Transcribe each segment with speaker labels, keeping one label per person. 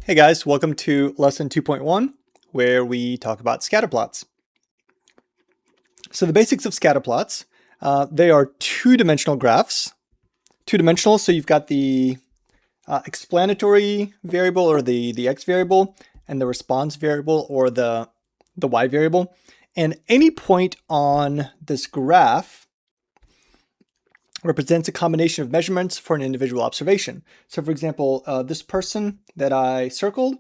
Speaker 1: Hey guys, welcome to lesson 2.1, where we talk about scatterplots. So the basics of scatterplots, they are two-dimensional graphs. Two-dimensional, so you've got the explanatory variable or the x variable and the response variable or the y variable. And any point on this graph represents a combination of measurements for an individual observation. So for example, this person that I circled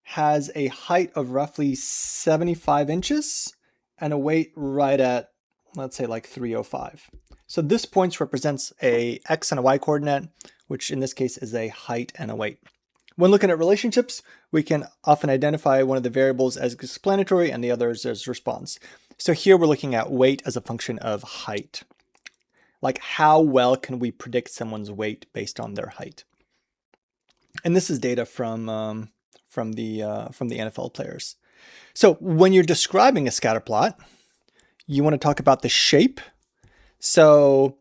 Speaker 1: has a height of roughly 75 inches and a weight right at, let's say, like 305. So this point represents a x and a y coordinate, which in this case is a height and a weight. When looking at relationships, we can often identify one of the variables as explanatory and the others as response. So here we're looking at weight as a function of height. Like how well can we predict someone's weight based on their height? And this is data from the NFL players. So when you're describing a scatterplot, you want to talk about the shape. So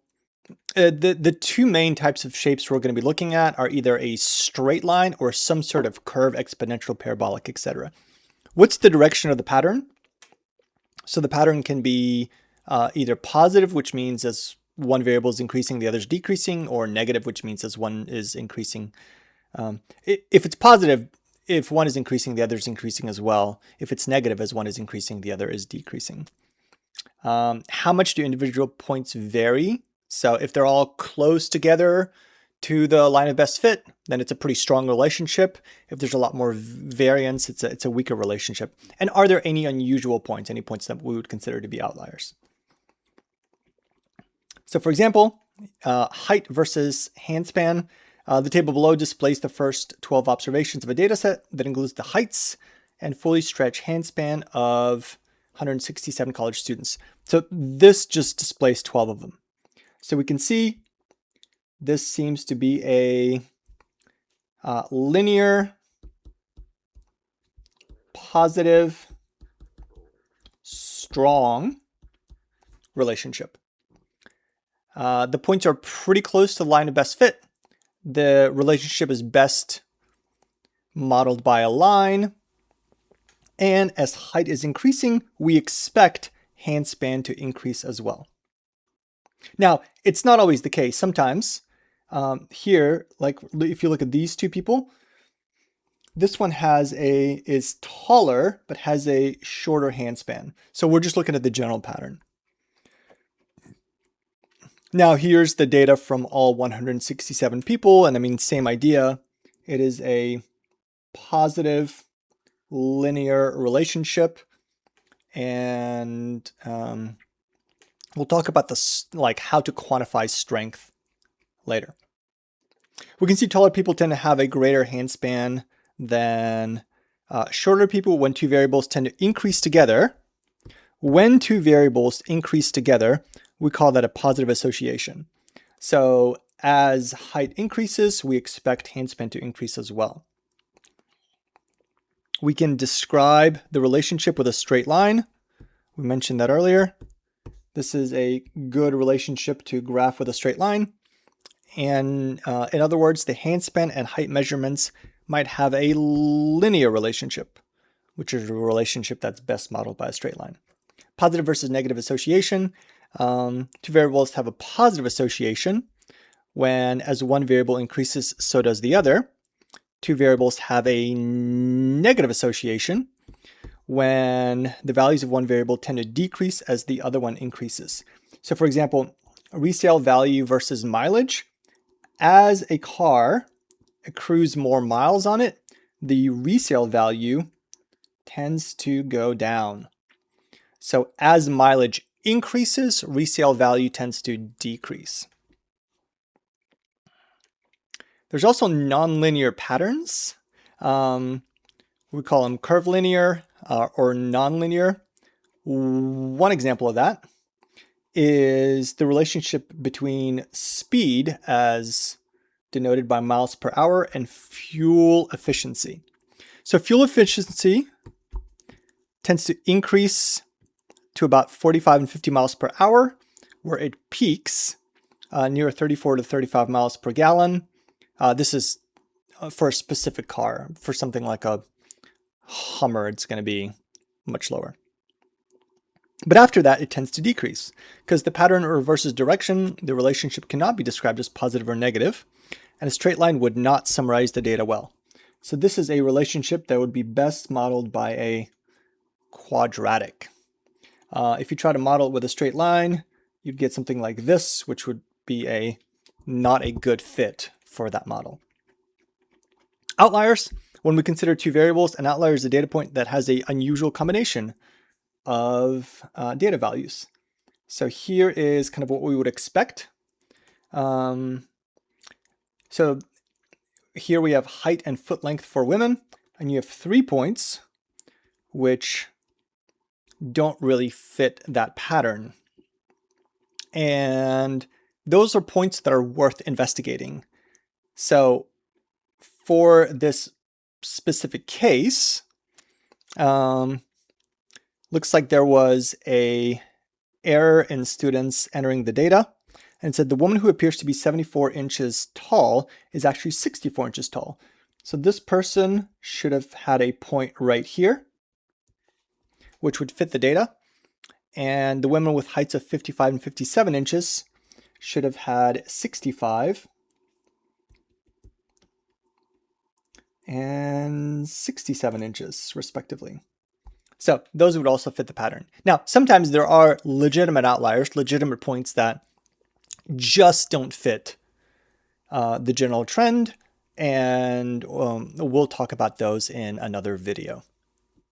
Speaker 1: the two main types of shapes we're going to be looking at are either a straight line or some sort of curve, exponential, parabolic, etc. What's the direction of the pattern? So the pattern can be either positive, which means as one variable is increasing, the other is decreasing, or negative, which means as one is increasing. If it's positive, if one is increasing, the other is increasing as well. If it's negative, as one is increasing, the other is decreasing. How much do individual points vary? So if they're all close together to the line of best fit, then it's a pretty strong relationship. If there's a lot more variance, it's a weaker relationship. And are there any unusual points, any points that we would consider to be outliers? So for example, height versus handspan. The table below displays the first 12 observations of a data set that includes the heights and fully stretched handspan of 167 college students. So this just displays 12 of them. So we can see this seems to be a linear, positive, strong relationship. The points are pretty close to the line of best fit. The relationship is best modeled by a line. And as height is increasing, we expect handspan to increase as well. Now, it's not always the case. Sometimes here, like if you look at these two people, this one is taller, but has a shorter handspan. So we're just looking at the general pattern. Now here's the data from all 167 people, and I mean, same idea. It is a positive linear relationship, and we'll talk about this, like how to quantify strength later. We can see taller people tend to have a greater handspan than shorter people when two variables tend to increase together. When two variables increase together, we call that a positive association. So as height increases, we expect handspan to increase as well. We can describe the relationship with a straight line. We mentioned that earlier. This is a good relationship to graph with a straight line. And in other words, the handspan and height measurements might have a linear relationship, which is a relationship that's best modeled by a straight line. Positive versus negative association. Two variables have a positive association when as one variable increases, so does the other. Two variables have a negative association when the values of one variable tend to decrease as the other one increases. So for example, resale value versus mileage. As a car accrues more miles on it, the resale value tends to go down. So as mileage increases, resale value tends to decrease. There's also nonlinear patterns. We call them curvilinear or nonlinear. One example of that is the relationship between speed, as denoted by miles per hour, and fuel efficiency. So fuel efficiency tends to increase to about 45 and 50 miles per hour, where it peaks near 34 to 35 miles per gallon. This is for a specific car. For something like a Hummer, it's going to be much lower. But after that, it tends to decrease. Because the pattern reverses direction, the relationship cannot be described as positive or negative, and a straight line would not summarize the data well. So this is a relationship that would be best modeled by a quadratic. If you try to model it with a straight line, you'd get something like this, which would be not a good fit for that model. Outliers, when we consider two variables, an outlier is a data point that has an unusual combination of data values. So here is kind of what we would expect. So here we have height and foot length for women, and you have 3 points which don't really fit that pattern. And those are points that are worth investigating. So for this specific case, looks like there was an error in students entering the data, and it said the woman who appears to be 74 inches tall is actually 64 inches tall. So this person should have had a point right here, which would fit the data. And the women with heights of 55 and 57 inches should have had 65 and 67 inches, respectively. So those would also fit the pattern. Now, sometimes there are legitimate outliers, legitimate points that just don't fit the general trend, and we'll talk about those in another video.